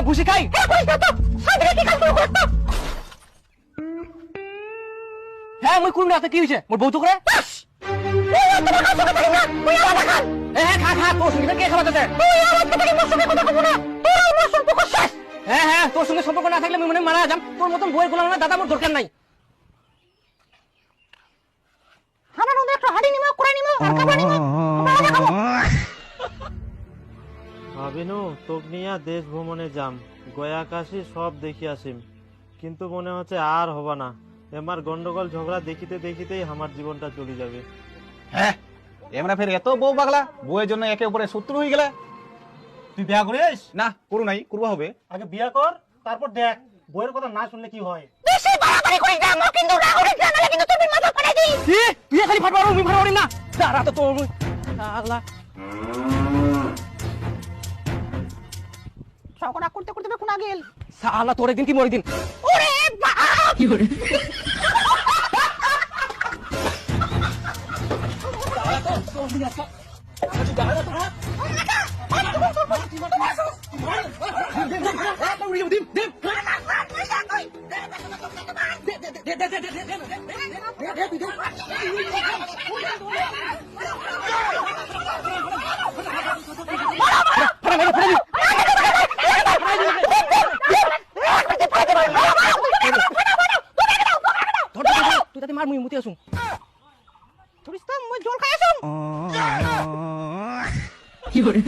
না ভুসি খাই হ্যাঁ মুই কোন রাতে কি হইছে মোর বউ তো করে হ্যাঁ খা খা তোর সঙ্গে কে খাওয়া যাচ্ছে হ্যাঁ হ্যাঁ তোর সঙ্গে সম্পর্ক না থাকলে আমি মনে মারা যাম তোর মতন বইয়ের গোলাম না দাদা মোর দরকার নাই আমার মধ্যে একটা হাড়ি নিমা করে নিমা আর খাবার নিমা আমরা খাবো ভাবিনু তোক নিয়া দেশ ভ্রমণে যাম গয়া কাশি সব দেখি আসিম কিন্তু মনে হচ্ছে আর হবা না এমার গন্ডগোল ঝগড়া দেখিতে দেখিতেই আমার জীবনটা চলে যাবে হ্যাঁ এমরা ফের এত বউ পাগলা বউয়ের জন্য একে উপরে শত্রু হয়ে গেলে তুই বিয়া করিস না করু নাই করবা হবে আগে বিয়া কর তারপর দেখ বইয়ের কথা না শুনলে কি হয় বেশি বাড়াবাড়ি করিস না মা কিন্তু রাগ করিস না নালে কিন্তু তুমি মাথা ফাটাই দিই তুই খালি ফাটবার আমি ফাটবারি না দাঁড়া তো তোর আল্লাহ ঝগড়া করতে করতে কোনা গেল সালা তোর একদিন কি মরি দিন ওরে বাপ কি করে তুই তাতে মার মুই মুতি আসুন তুই তো মই জল খাই আসুন কি করে